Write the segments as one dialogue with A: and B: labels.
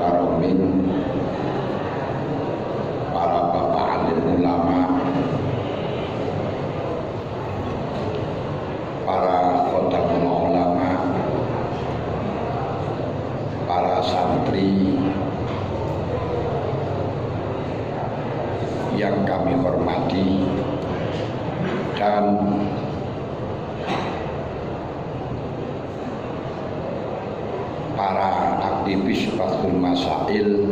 A: mukarramin, para bapak alim ulama, para khotamul ulama, para santri yang kami hormati, dan para aktivis Fathul Masail,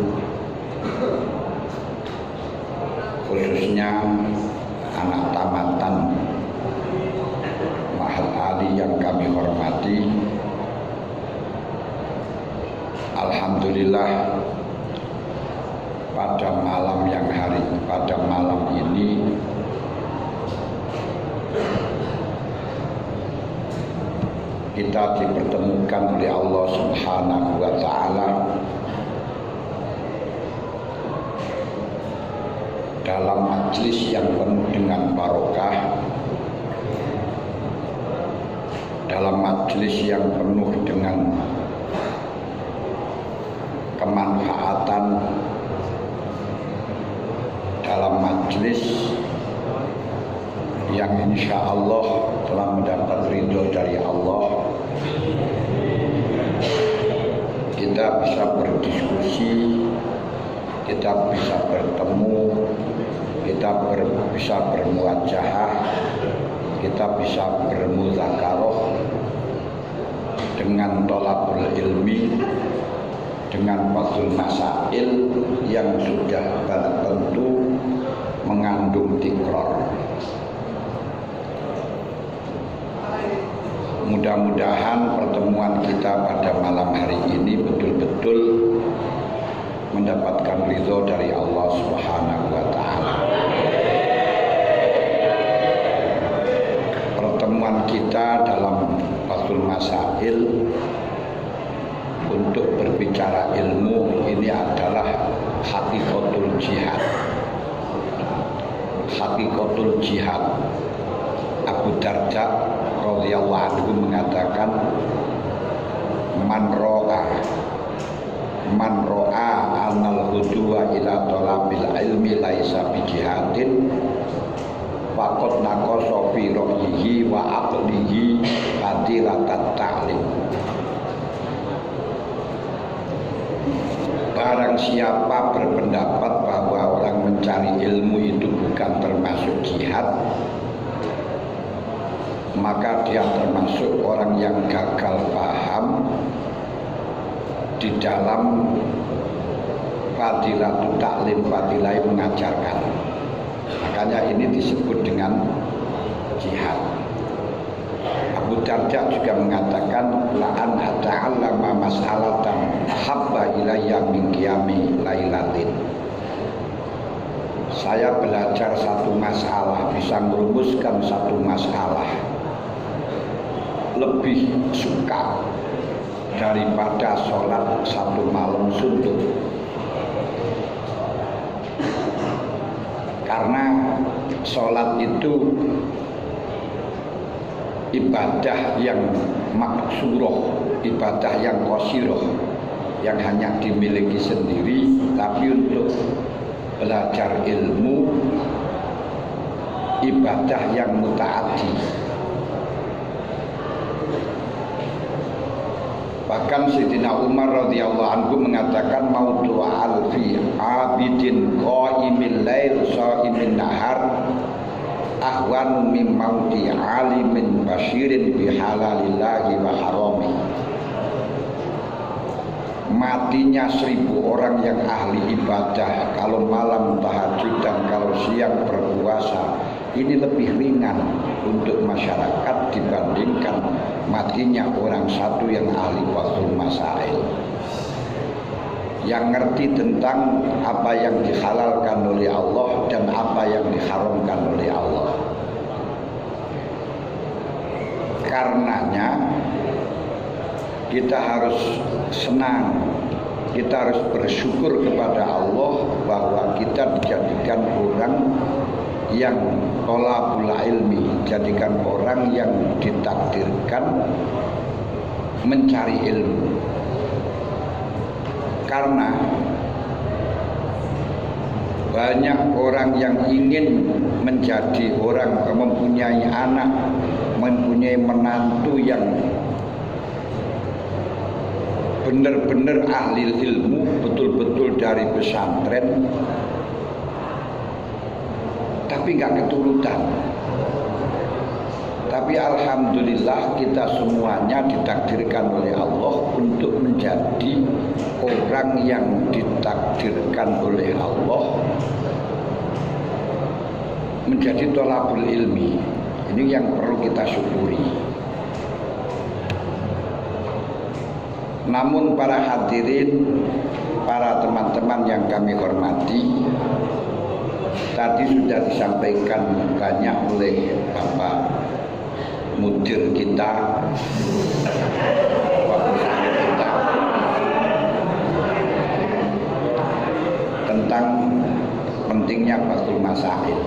A: khususnya anak tamatan Ma'had Ali yang kami hormati. Alhamdulillah, pada malam ini kita dipertemukan oleh Allah Subhanahu wa Ta'ala dalam majlis yang penuh dengan barokah, dalam majlis yang penuh dengan kemanfaatan, dalam majlis yang insya Allah telah mendapat ridho dari Allah. Kita bisa berdiskusi, kita bisa bertemu, kita bisa bermuajahah, kita bisa bermudzakarah dengan thalabul ilmi, dengan Fathul Masail yang sudah tentu mengandung tikrar. Mudah-mudahan pertemuan kita pada malam hari ini betul-betul mendapatkan ridho dari Allah Subhanahu wa Ta'ala. Pertemuan kita dalam Fathul Masail untuk berbicara ilmu ini adalah hakikatul jihad. Hakikatul jihad. Abu Darda radhiyallahu anhu mengatakan, man ro'a anal huduwa ila talabil ilmi laisa bi jihadin faqad naqasa fi ra'yihi wa aqlihi fadilatat ta'lim. Barang siapa berpendapat bahwa orang mencari ilmu itu bukan termasuk jihad, maka dia termasuk orang yang gagal paham di dalam fadilatul ta'lim, fadilah mengajarkan. Makanya ini disebut dengan jihad. Abu Darda juga mengatakan, la'an hata'allama mas'alatan habba ilayya min qiyami lailatin. Saya belajar satu masalah, bisa merumuskan satu masalah, lebih suka daripada sholat satu malam suntuk. Karena sholat itu ibadah yang maksuroh, ibadah yang qasiroh, yang hanya dimiliki sendiri. Tapi untuk belajar ilmu, ibadah yang mutaaddi. Bahkan Sayyidina Umar radhiyallahu anhu mengatakan, mautu alfi abidin qaimil lail shaimin nahar ahwan min mauti alimin basyirin bihalalillahi wa harami. Matinya 1000 orang yang ahli ibadah, kalau malam tahajud dan kalau siang berpuasa, ini lebih ringan untuk masyarakat dibandingkan matinya orang satu yang ahli Fathul Masail, yang ngerti tentang apa yang dihalalkan oleh Allah dan apa yang diharamkan oleh Allah. Karenanya kita harus senang, kita harus bersyukur kepada Allah bahwa kita dijadikan orang yang thalabul ilmi, jadikan orang yang ditakdirkan mencari ilmu. Karena banyak orang yang ingin menjadi orang mempunyai anak, mempunyai menantu yang benar-benar ahli ilmu, betul-betul dari pesantren, tapi nggak keturutan. Tapi alhamdulillah kita semuanya ditakdirkan oleh Allah untuk menjadi orang yang ditakdirkan oleh Allah menjadi thalabul ilmi. Ini yang perlu kita syukuri. Namun para hadirin, para teman-teman yang kami hormati, tadi sudah disampaikan banyak oleh Bapak Mudir kita, Bapak Mudir kita, tentang pentingnya Batul Masail.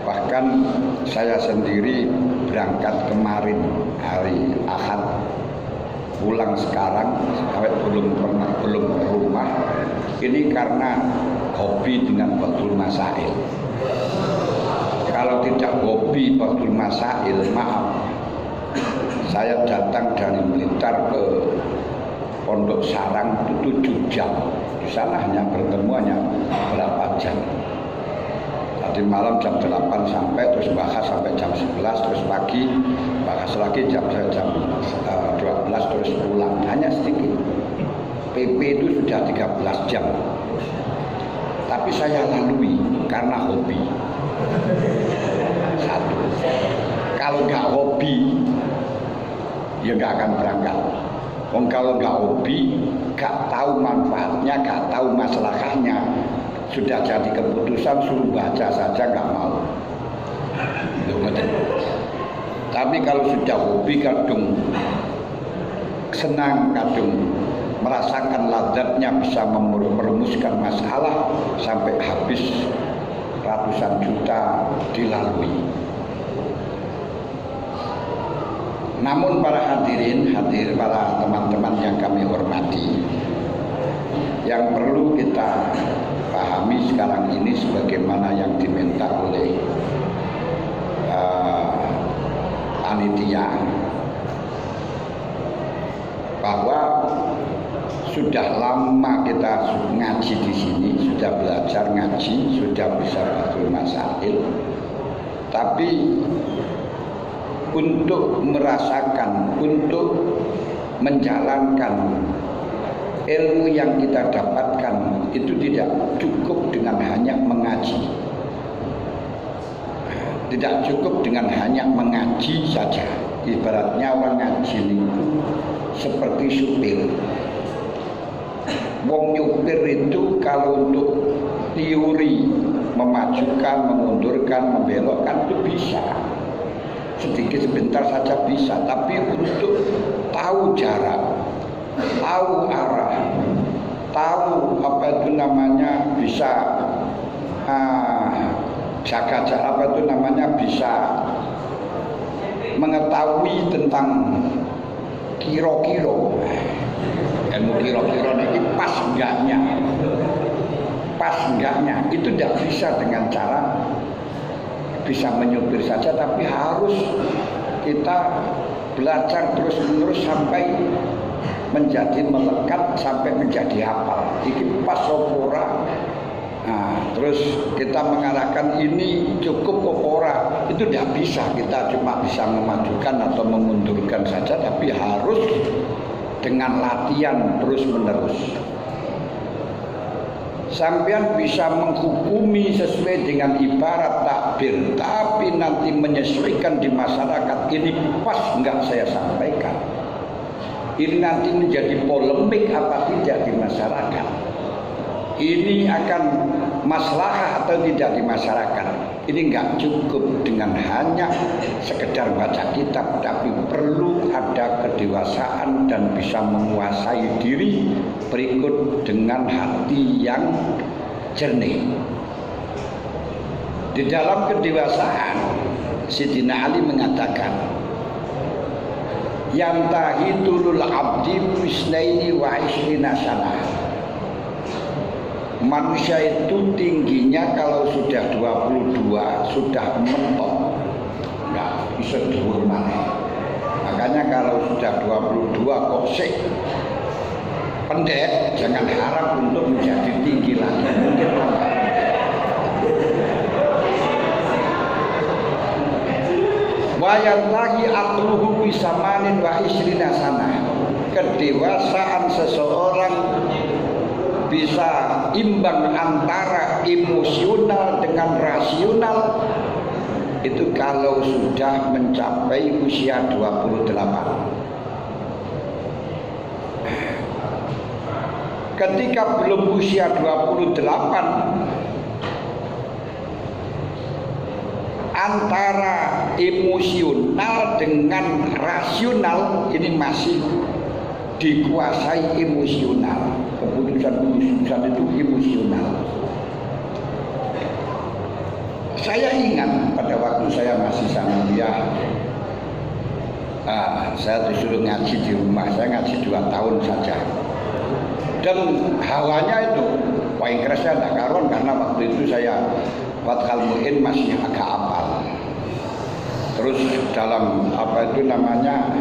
A: Bahkan saya sendiri berangkat kemarin hari Ahad, pulang sekarang, belum ke rumah. Ini karena hobi dengan Batul Masail. Kalau tidak hobi Batul Masail, maaf, saya datang dari Blitar ke Pondok Sarang itu 7 jam. Di sana hanya bertemu hanya berapa jam. Tadi malam jam 8 sampai, terus bahas sampai jam 11, terus pagi bahas lagi jam 12, terus pulang. Hanya sedikit. PP itu sudah 13 jam. Tapi saya lalui karena hobi. Satu, kalau nggak hobi, ya nggak akan berangkat. Kalau nggak hobi, nggak tahu manfaatnya, nggak tahu masalahnya, sudah jadi keputusan suruh baca saja nggak mau. Tapi kalau sudah hobi, kadung senang, kadung merasakan ladabnya, bisa merumuskan masalah sampai habis ratusan juta dilalui. Namun para hadirin, para teman-teman yang kami hormati, yang perlu kita pahami sekarang ini sebagaimana yang diminta oleh panitia, bahwa sudah lama kita ngaji di sini, sudah belajar ngaji, sudah bisa Batul Masail. Tapi untuk merasakan, untuk menjalankan ilmu yang kita dapatkan itu tidak cukup dengan hanya mengaji. Tidak cukup dengan hanya mengaji saja. Ibaratnya orang ngaji itu seperti supir. Wong nyupir itu kalau untuk teori memajukan, memundurkan, membelokkan itu bisa. Sedikit sebentar saja bisa, tapi untuk tahu jarak, tahu arah, tahu apa itu namanya bisa jaga jarak, apa itu namanya bisa mengetahui tentang kiro-kiro. Ilmu kiro-kiro ini pas enggaknya itu tidak bisa dengan cara bisa menyupir saja, tapi harus kita belajar terus-menerus sampai menjadi melekat, sampai menjadi hafal. Ini pas opora. Nah, terus kita mengarahkan ini cukup opora, itu tidak bisa. Kita cuma bisa memajukan atau memundurkan saja, tapi harus dengan latihan terus-menerus. Sampean bisa menghukumi sesuai dengan ibarat takbir, tapi nanti menyesuaikan di masyarakat, ini pas enggak saya sampaikan, ini nanti menjadi polemik apa tidak di masyarakat, ini akan maslahah atau tidak di masyarakat. Ini enggak cukup dengan hanya sekedar baca kitab, tapi perlu ada kedewasaan dan bisa menguasai diri berikut dengan hati yang jernih. Di dalam kedewasaan, Sayyidina Ali mengatakan, yantahi tulul abdi bisnaini wa ishrina sanah. Manusia itu tingginya kalau sudah 22 sudah mentok, nggak bisa dhuwur maneh. Makanya kalau sudah 22 kok sik pendek, jangan harap untuk menjadi tinggi lagi, mungkin tambah. Wayat lagi akluhu bisamanin wa isrina sanah. Kedewasaan seseorang bisa imbang antara emosional dengan rasional itu kalau sudah mencapai usia 28. Ketika belum usia 28, antara emosional dengan rasional ini masih dikuasai emosional. Keputusan itu emosional. Saya ingat pada waktu saya masih sanawiyah, saya disuruh ngaji di rumah. Saya ngaji 2 tahun saja. Dan hawanya itu paling kerasnya tidak karuan karena waktu itu saya Fathul Mu'in masih agak apal. Terus dalam apa itu namanya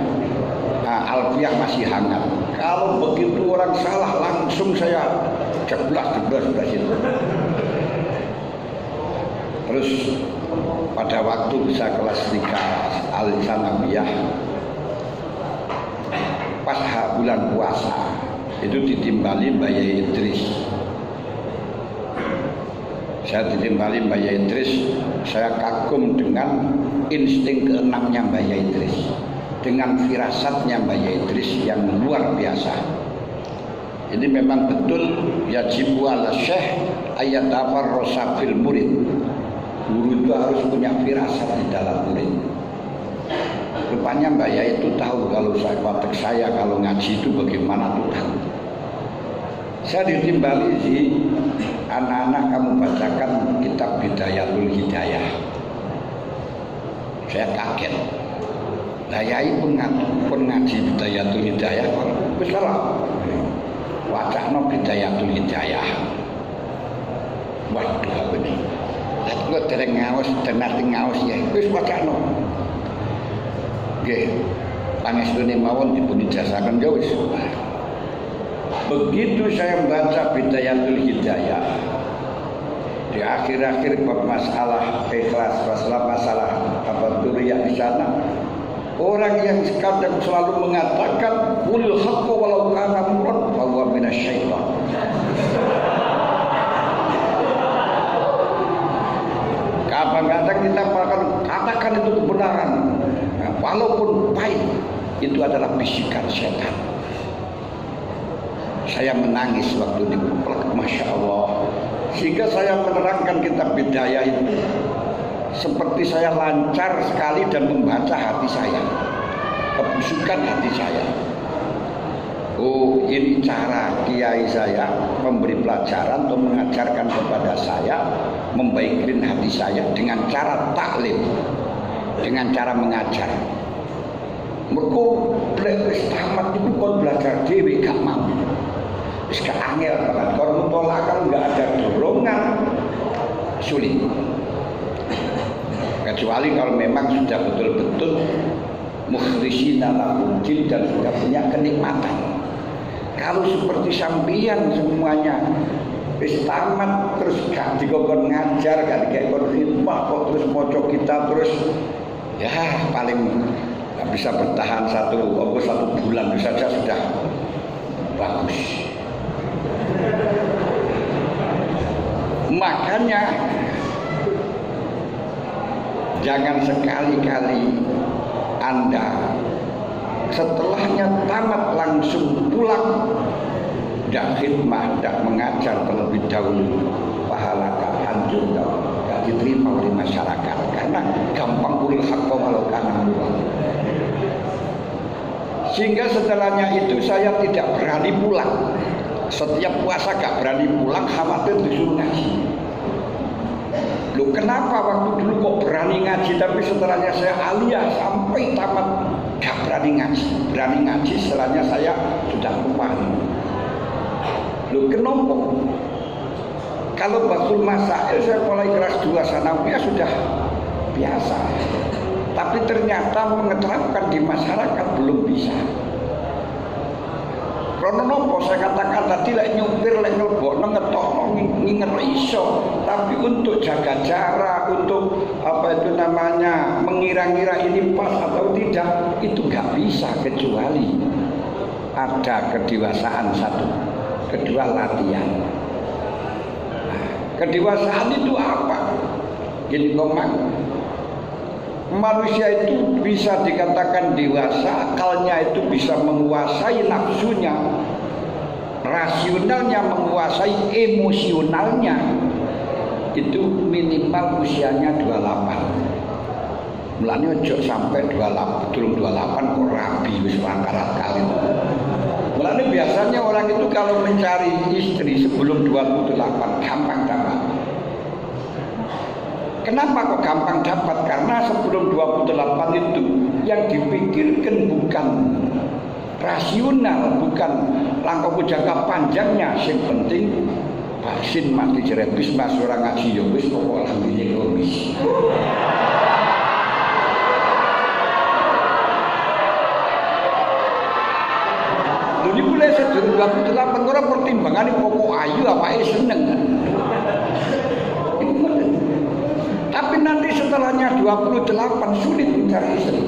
A: Alfiyah masih hangat. Kalau begitu orang salah langsung saya jeblas itu. Terus pada waktu bisa kelas 3 Al-Sanawiyah pas bulan puasa itu ditimbali Mbak Yai Idris. Saya ditimbali Mbak Yai Idris, saya kagum dengan insting keenamnya Mbak Yai Idris, dengan firasatnya Mbak Yai Idris yang luar biasa. Ini memang betul yajibu ala syekh ayat tafarrosa fil murid. Guru itu harus punya firasat di dalam murid. Rupanya Mbak Yai itu tahu kalau saya kalau ngaji itu bagaimana tuh tahu. Saya ditimbali sih, anak-anak kamu bacakan kitab Bidayatul Hidayah. Saya kaget. Nah Yai pun ngaji Bidayatul Hidayah, wis salah. Wacana Bidayatul Hidayah. Waduh apa ini? Lah kok dereng ngaos, denati ngaos ya. Wis wacana. Nggih. Pangestune mawon dipun ijazahaken ya wis. Begitu saya membaca Bidayatul Hidayah, di akhir-akhir masalah ikhlas, masalah apa duriyah di sana, orang yang kadang selalu mengatakan qul haqqu walau kana murad fa huwa minasyaitan. Kadang-kadang kita katakan itu kebenaran, walaupun pahit, itu adalah bisikan setan. Saya menangis waktu dibuka, Masya Allah. Sehingga saya menerangkan kitab Bidayah itu seperti saya lancar sekali dan membaca hati saya, kebusukan hati saya. Oh, ini cara kiai saya memberi pelajaran atau mengajarkan kepada saya, membaikkan hati saya dengan cara taklim, dengan cara mengajar. Mereka belajar tamat itu kon belajar dewi gak mau. Gak angel banget, kalau mutolakkan nggak ada dorongan sulit. Kecuali kalau memang sudah betul-betul mukhlisina lahudin dan sudah punya kenikmatan. Kalau seperti sambian semuanya wis tamat terus gak dikon ngajar, gak dikon khidmah, kok terus moco kita terus ya paling gak bisa bertahan satu bulan saja sudah bagus. Makanya jangan sekali-kali Anda setelahnya tamat langsung pulang, tidak khidmah, tidak mengajar terlebih dahulu, pahala hancur, tidak diterima oleh masyarakat karena gampang qul haqqu walau kana murad. Sehingga setelahnya itu saya tidak berani pulang. Setiap puasa gak berani pulang, khawatir disuruh ngaji. Loh kenapa waktu dulu kok berani ngaji, tapi setelahnya saya aliyah sampai tamat gak berani ngaji setelahnya saya sudah kembali. Loh kenapa? Kalau Batul Masail saya mulai kelas 2 sanawiyah sudah biasa, tapi ternyata mengeterapkan di masyarakat belum bisa. Karena nopo saya katakan tadi lek nyupir lek ngelbokno ngetokno nginget iso, tapi untuk jaga jarak, untuk apa itu namanya mengira-ngira ini pas atau tidak itu nggak bisa kecuali ada kedewasaan satu, kedua latihan. Nah, kedewasaan itu apa? Gini komang, manusia itu bisa dikatakan dewasa, akalnya itu bisa menguasai nafsunya, rasionalnya menguasai emosionalnya, itu minimal usianya 28. Mulanya ojo sampai 28, belum 28 kok rabi wis angkarat kali. Mulanya biasanya orang itu kalau mencari istri sebelum 28 gampang dapat. Kenapa kok gampang dapat? Karena sebelum 28 itu yang dipikirkan bukan rasional, bukan langkah jangka panjangnya. Yang penting vaksin mati jerebis mas orang ngaji ya wis pokok lambine komis. Lha niku lek sedurung 28 ora pertimbangan pokok ayu awake seneng. Tapi nanti setelahnya 28 sulit mencari istri.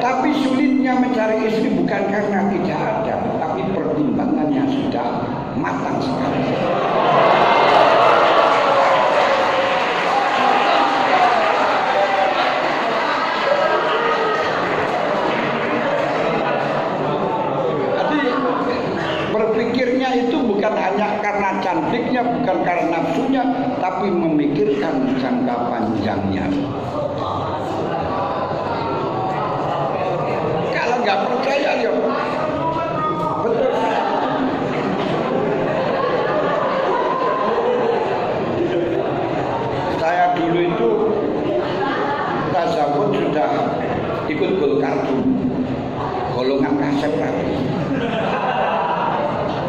A: Tapi sulitnya mencari istri bukan karena tidak ada, tapi pertimbangannya sudah matang sekali. Berpikirnya itu bukan hanya karena cantiknya, bukan karena nafsunya, tapi memikirkan jangka panjangnya. Kalau nggak percaya ya betul. Saya dulu itu tasawuf sudah ikut Golkar dulu, golongan kasep lagi.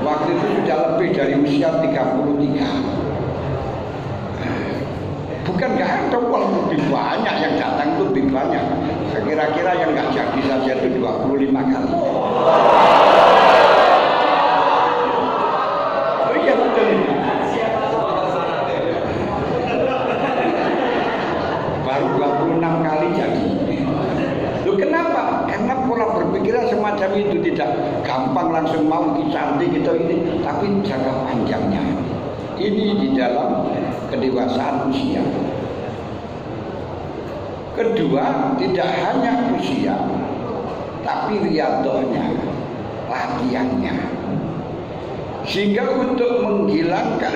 A: Waktu itu sudah lebih dari usia 33. Bukan gak ada, lebih banyak yang datang itu lebih banyak. Kira-kira yang gak jadi saja itu 25 kali. Oh iya betul. Baru 26 kali jadi. Loh kenapa? Karena pola berpikirnya semacam itu, tidak gampang langsung mau cantik gitu ini, tapi jangka panjangnya. Ini di dalam kedewasaan usia. Kedua, tidak hanya usia, tapi riyadhahnya, latihannya. Sehingga untuk menghilangkan,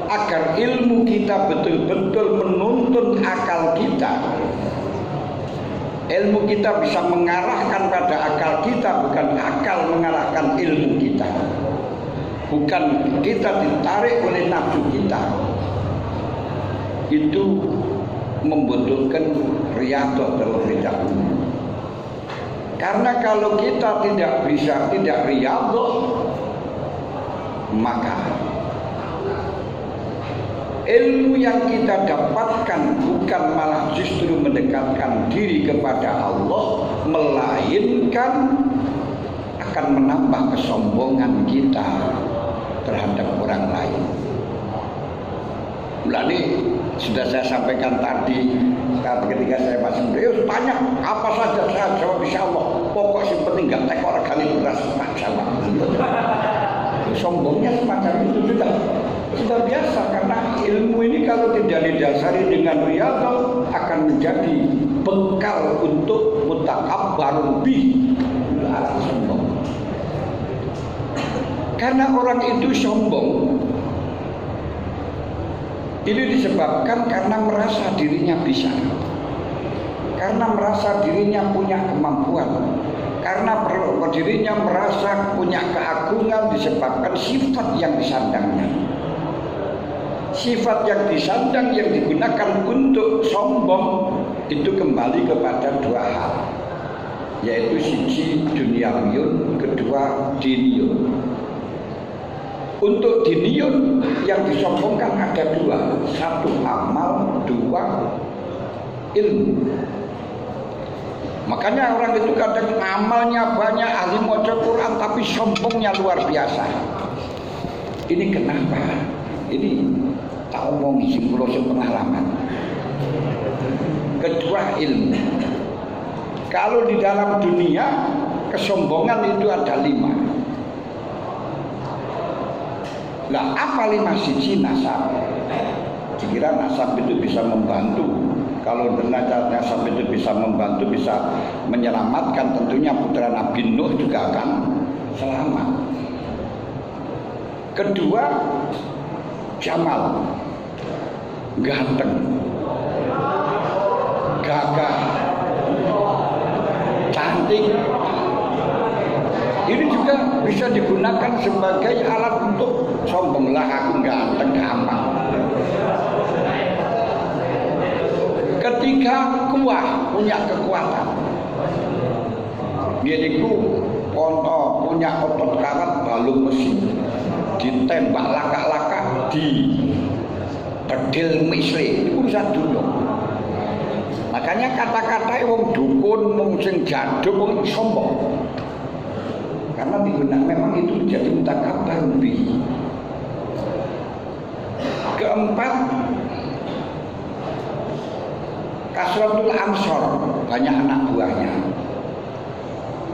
A: agar ilmu kita betul-betul menuntun akal kita, ilmu kita bisa mengarahkan pada akal kita, bukan akal mengarahkan ilmu kita. Bukan kita ditarik oleh nafsu kita. Itu membutuhkan riyadhah terlebih dahulu. Karena kalau kita tidak riyadhah, maka ilmu yang kita dapatkan bukan malah justru mendekatkan diri kepada Allah, melainkan akan menambah kesombongan kita terhadap orang lain. Mulai sudah saya sampaikan tadi, ketika saya masih muda, tanya apa saja saya jawab insya Allah. Pokok yang penting gak tekor kali beras tak jawab. Sombongnya semacam itu sudah biasa, karena ilmu ini kalau tidak didasari dengan riyadhah akan menjadi bekal untuk mutakabbarun bih, sombong. Karena orang itu sombong, ini disebabkan karena merasa dirinya bisa, karena merasa dirinya punya kemampuan, Karena dirinya merasa punya keagungan disebabkan sifat yang disandangnya. Sifat yang disandang yang digunakan untuk sombong itu kembali kepada dua hal, yaitu siji dunyawiyun, kedua diniyun. Untuk diniyun yang disombongkan ada dua, satu amal, dua ilmu. Makanya orang itu kadang amalnya banyak, ahli maca Quran, tapi sombongnya luar biasa. Ini kenapa? Ini tak omongi sing kula pengalaman. Kedua ilmu. Kalau di dalam dunia kesombongan itu ada 5. Lah apa 5 siji nasab? Kira nasab itu bisa membantu. Kalau nasab itu bisa membantu, bisa menyelamatkan, tentunya putra Nabi Nuh juga akan selamat. Kedua, jamal, ganteng, gagah, cantik. Ini juga bisa digunakan sebagai alat untuk sombong. Lah aku ganteng, gampang. Ketiga, kuat, punya kekuatan. Dia itu punya otot karat balung mesin, ditembak laka-laka, di bedil misli, itu urusan dulu. Makanya kata-kata wong dukun, wong sing jaduk, wong sombong. Karena digunakan memang itu jadi mutakabbar bi. Keempat, kasratul ansor, banyak anak buahnya.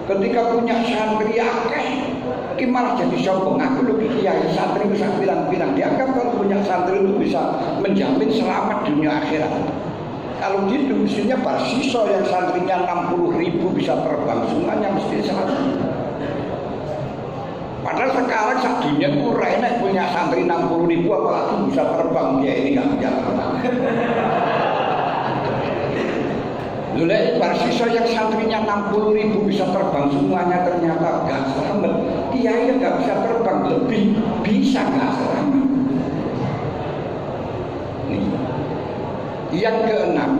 A: Ketika punya santri akeh, ki malah jadi sombong. Aku lebih kiai, santri bisa bilang-bilang. Dianggap kalau punya santri itu bisa menjamin selamat dunia akhirat. Kalau gitu mestinya Barsiso yang santrinya 60.000 bisa terbang, semuanya mesti selamat. Padahal sekarang sak dunia itu enak punya santri 60.000 apalagi bisa terbang. Ya ini nggak bisa terbang. Lulai Barsiso yang santrinya 60.000 bisa terbang semuanya ternyata gak selamat. Kiai yang gak bisa terbang lebih bisa gak selamat. Nih. Yang keenam,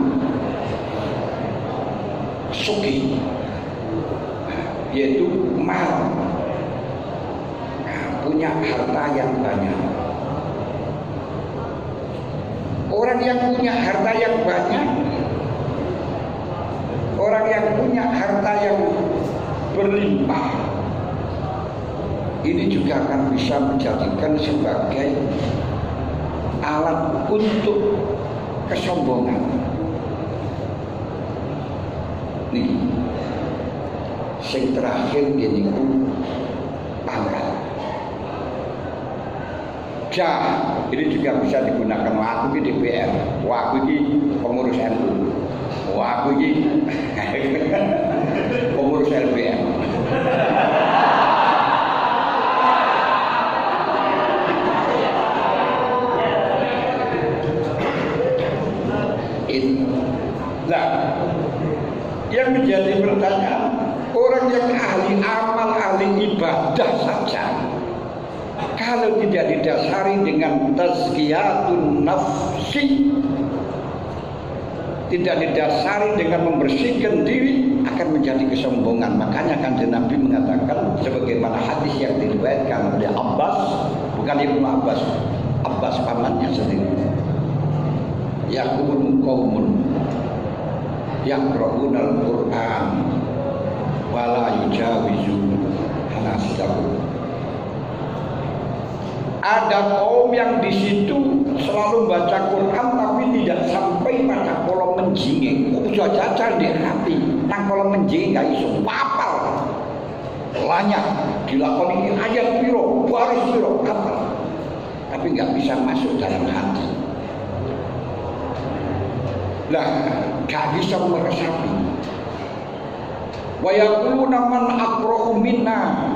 A: sugi, yaitu mal, punya harta yang banyak. Orang yang punya harta yang banyak, orang yang punya harta yang berlimpah, ini juga akan bisa menjadikan sebagai alat untuk kesombongan. Nih, yang terakhir ini pangkat. Ini juga bisa digunakan. Wah, aku ini DPR, wah aku ini pengurus NU, wah aku ini pengurus LBM. Nah, yang menjadi pertanyaan, orang yang ahli amal, ahli ibadah saja, kalau tidak didasari dengan tazkiyatun nafsi, tidak didasari dengan membersihkan diri, akan menjadi kesombongan. Makanya Kanjeng Nabi mengatakan sebagaimana hadis yang diriwayatkan oleh Abbas, bukan Ibnu Abbas, Abbas pamannya sendiri. Yaqulu qaumun yaqra'una al-Qur'an wa la yujawizu hanasahum. Ada kaum yang di situ selalu baca Quran tapi tidak sampai pada kolom menjinging. Udah jajan di hati, nang kolom menjinging gak iso papal. Banyak dilakoni ayat piro, baris piro, apa? Tapi nggak bisa masuk dalam hati. Lah, gak bisa meresapi. Wa yaquluna man aqra'u minna.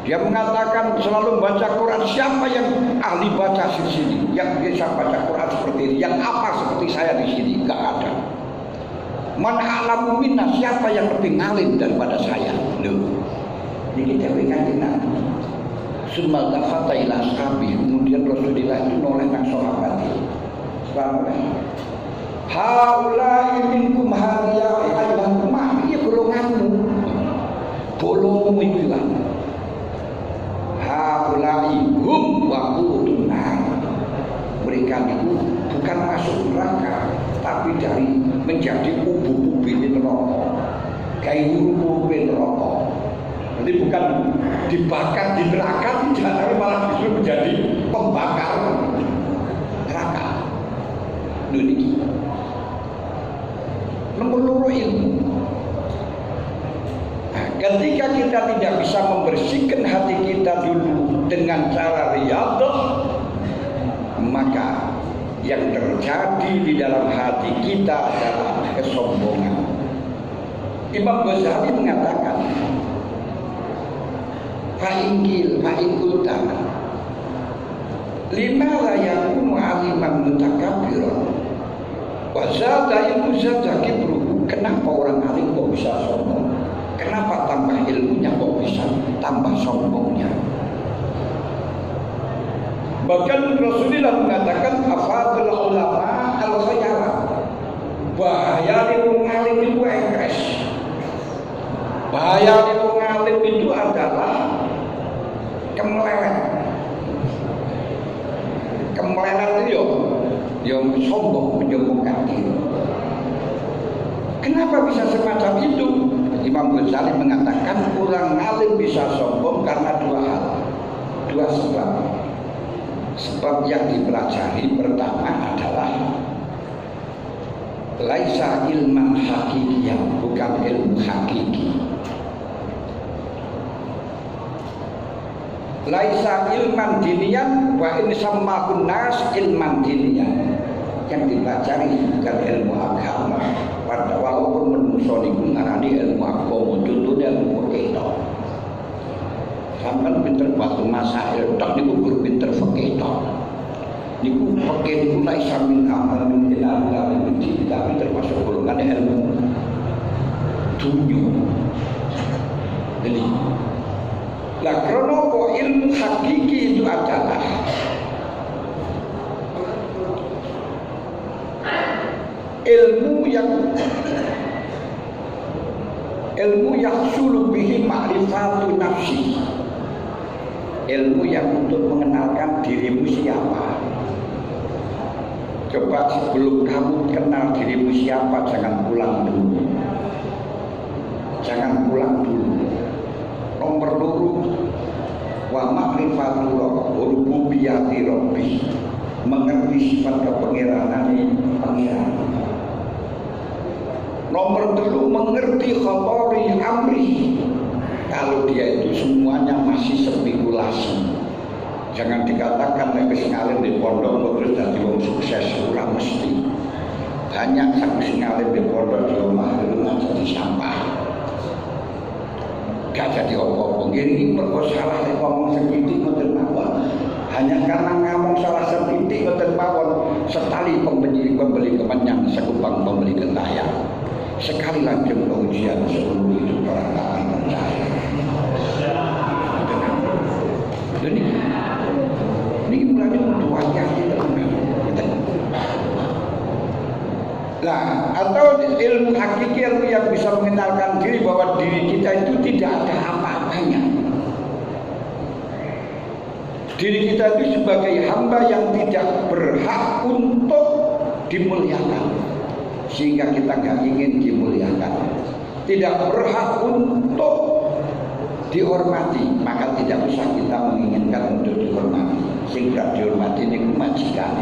A: Dia mengatakan selalu baca Quran, siapa yang ahli baca di sini, yang bisa baca Quran seperti ini, yang apa seperti saya di sini, enggak ada. Man a'lamu minna, siapa yang lebih ngalim daripada saya? Loh, ini dewe Kanjeng Nabi. Summa tafata ila ashabi, kemudian Rasulullah itu noleh nang sahabat. Haulai minkum hadiya ayyuhal umam, iya golonganmu. Bolongmu itu lah. Haulai hum waqudun nar. Mereka itu bukan masuk neraka, tapi dari menjadi ubu-ubi neraka. Kayak ubu-ubi neraka. Jadi bukan dibakar di neraka, tidak, tapi malah justru menjadi pembakar neraka. Ini nomor loro ilmu. Nah, ketika kita tidak bisa membersihkan hati kita dulu dengan cara riyadhah, maka yang terjadi di dalam hati kita adalah kesombongan. Imam Ghazali mengatakan, fa'ingkulta lima la yakunu aliman mutakabiran wa zada ilmu zada kibruhu. Kenapa orang alim kok bisa sombong? Kenapa tambah ilmunya kok bisa tambah sombongnya? Bahkan Rasulullah mengatakan afadul ulama al-khayara, bahaya di wong alim itu engkres. Bahaya di wong alim itu adalah kemelelet. Kemelelet itu yang sombong, menyombongkan diri. Kenapa bisa semacam itu? Imam Ghazali mengatakan orang alim bisa sombong karena dua hal, dua sebab. Sebab yang dipelajari pertama adalah laisa ilman hakikiyah, bukan ilmu hakiki. Laisa ilman dinian wa in sammahun nas ilman dinian. Yang dipelajari bukan ilmu agama. Pada walaupun menungso niku ngarani ilmu agama, contohnya ilmu fikih. Sampai pinter batu masail tok niku guru pinter fikih tok. Niku fikih niku laisa min amal min ilal ilmi, tapi termasuk golongan ilmu dunya. Jadi lah karena kok ilmu hakiki itu adalah ilmu yang sulu bihi ma'rifatu nafsi, ilmu yang untuk mengenalkan dirimu siapa. Coba sebelum kamu kenal dirimu siapa, jangan pulang dulu. Jangan pulang dulu. Nomor loro wa ma'rifatullah rububiyati rabbi, mengerti sifat kepengiranane pengiran. Nomor 3 mengerti khatori amri, kalau dia itu semuanya masih spekulasi. Jangan dikatakan nek wis ngalim di pondok terus dadi wong sukses, ora mesti. Banyak sing ngalim di pondok di omah itu jadi sampah. Gak jadi apa-apa. Ini mergo salah nek ngomong setitik mboten mawon. Hanya karena ngomong salah setitik mboten mawon, sekali pembeli kemenyan, sekupang pembeli gentayang. Sekali lanjut ujian seluruh itu orang akan percaya. Jadi ini mulanya untuk wajah kita. Nah, atau ilmu hakiki, ilmu yang bisa mengenalkan diri bahwa diri kita itu tidak ada apa-apanya. Diri kita itu sebagai hamba yang tidak berhak untuk dimuliakan, sehingga kita nggak ingin dimuliakan. Tidak berhak untuk dihormati, maka tidak usah kita menginginkan untuk dihormati. Sehingga dihormati ini majikan.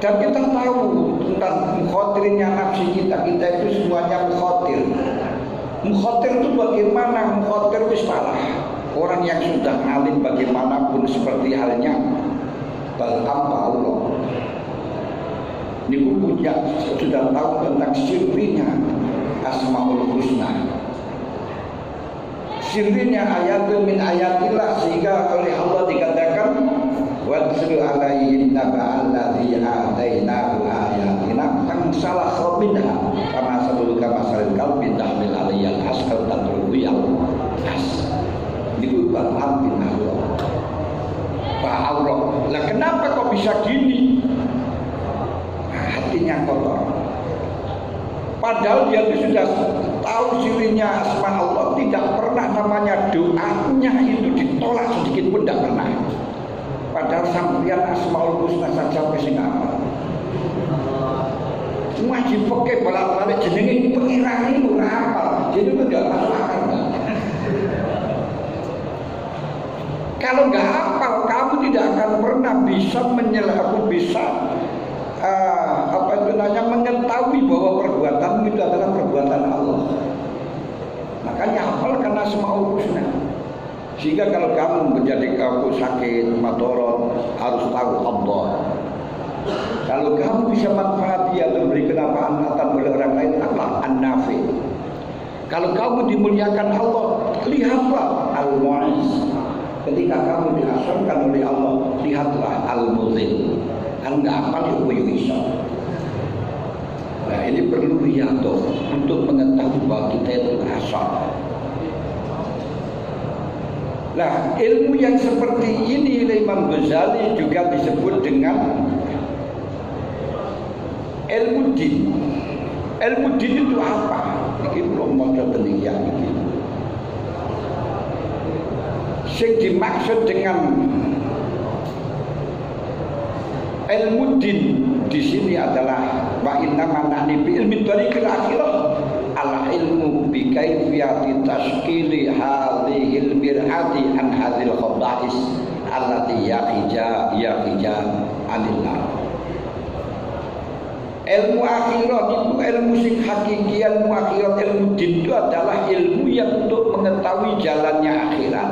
A: Dan kita tahu tentang mukhotirnya nafsi kita itu semuanya mukhotir. Mukhotir itu bagaimana? Mukhotir itu salah. Orang yang sudah ngalim bagaimanapun seperti halnya Bal'am Allah. Ini punya sudah tahu tentang sirrinya Asmaul Husna. Sirrinya ayatul min ayatillah, sehingga oleh Allah dikatakan wad'u alaihi naba'alladzi atainahu ayatina salah minha kama sabuluka masalil kalbi tahmil aliyal askal tatrul yang as itu balam bin Allah. Pak Allah, lah kenapa kok bisa gini? Hatinya kotor. Padahal dia itu sudah tahu sirinya asma Allah, tidak pernah namanya doanya itu ditolak sedikit pun tidak pernah. Padahal sampeyan Asmaul Husna saja wis ngapal. Wajib pakai bolak-balik jenenge pengiran itu ora hafal. Jadi itu tidak masuk akal. Kalau nggak hafal, kamu tidak akan pernah bisa mengetahui bahwa perbuatanmu itu adalah perbuatan Allah. Makanya hafal karena Asmaul Husna. Sehingga kalau kamu menjadi sakit, madorot, harus tahu Allah. Kalau kamu bisa manfaati atau beri kemanfaatan oleh orang lain, apa? An-nafi. Kalau kamu dimuliakan Allah, lihatlah Al-Mu'izz. Ketika kamu diasarkan oleh Allah, lihatlah Al-Mudhil. Kalau nggak apa bisa. Nah ini perlu riyadhah untuk mengetahui bahwa kita itu asal. Nah ilmu yang seperti ini oleh Imam Ghazali juga disebut dengan ilmu din. Ilmu din itu apa? Ini belum mau penelitian begini. Yang dimaksud dengan ilmu din di sini adalah wa inna manani bi ilmi tariqil akhirah al ilmu bi kaifiyati tashkili hadhil mir'ati an hadhil khaba'is allati yaqija anillah. Ilmu akhirat itu ilmu sing hakiki, ilmu akhirat, ilmu din itu adalah ilmu yang untuk mengetahui jalannya akhirat,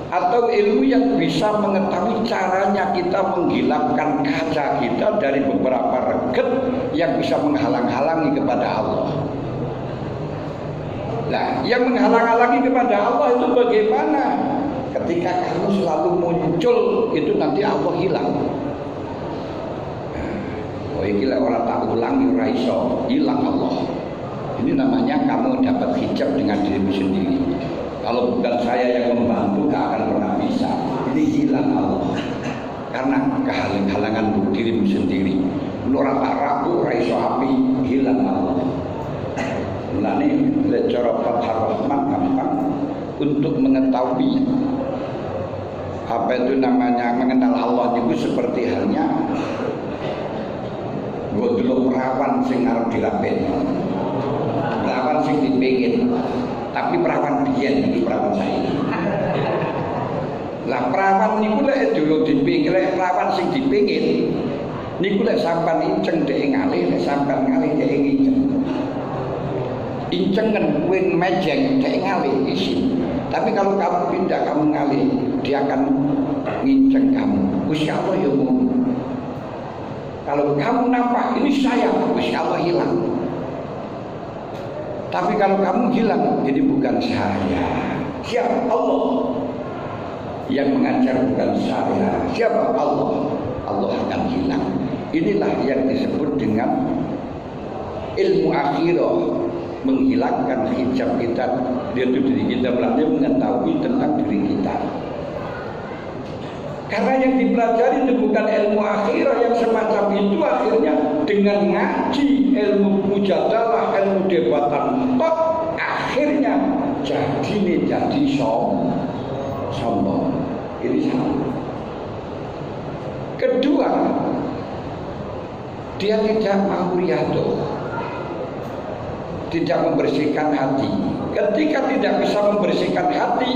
A: atau ilmu yang bisa mengetahui caranya kita menghilangkan kaca kita dari beberapa reget yang bisa menghalang-halangi kepada Allah. Nah, yang menghalang-halangi kepada Allah itu bagaimana? Ketika kamu selalu muncul, itu nanti Allah hilang. Oh, ini orang tak ulangi raiso, hilang Allah. Ini namanya kamu dapat hijab dengan dirimu sendiri. Kalau bukan saya yang membantu, gak akan pernah bisa. Ini hilang Allah. Karena kehalang-halangan dirimu sendiri. Orang tak ragu, raiso api, hilang Allah. Nah ini cara Fathur Rahman gampang untuk mengetahui apa itu namanya mengenal Allah itu seperti halnya gue dulu perawan sing arep dirapen, perawan sing dipengin, tapi perawan biyen iki perawan saya. Lah perawan niku lek dulu dipengin, lek perawan sing dipengin niku lek sampean inceng dhek ngalih, lek sampean ngalih dhek inceng. Incengen kuwi mejeng dhek ngalih isin. Tapi kalau kamu pindah, kamu ngalih, dia akan nginceng kamu. Gusti Allah ya ngono. Kalau kamu nampak ini saya, Gusti Allah hilang. Tapi kalau kamu hilang, ini bukan saya. Siapa? Allah. Yang mengajar bukan saya. Siapa? Allah. Allah akan hilang. Inilah yang disebut dengan ilmu akhirah, menghilangkan hijab kita dari diri kita, melalui mengetahui tentang diri kita. Karena yang dipelajari itu bukan ilmu akhirah yang semacam itu, akhirnya dengan ngaji ilmu mujadalah, ilmu debatan, kok akhirnya jadi sombong. Ini salah. Kedua, dia tidak mau riyadhah, tidak membersihkan hati. Ketika tidak bisa membersihkan hati,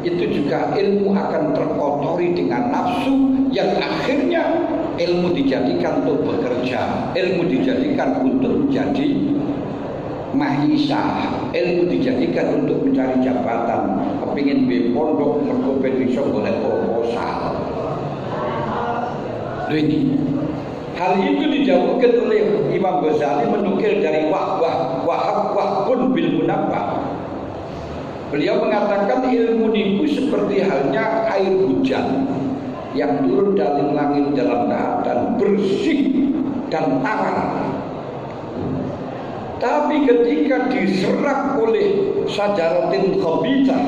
A: itu juga ilmu akan terkotori dengan nafsu yang akhirnya ilmu dijadikan untuk bekerja, ilmu dijadikan untuk menjadi mahisah, ilmu dijadikan untuk mencari jabatan, kepingin di pondok mergo ben iso golek proposal. Ini hal itu dijauhkan oleh Imam Ghazali menukil dari Wahab bil Munabbah. Beliau mengatakan ilmu itu seperti halnya air hujan yang turun dari langit dalam keadaan bersih, dan tawar. Tapi ketika diserap oleh syajaratin khabithah,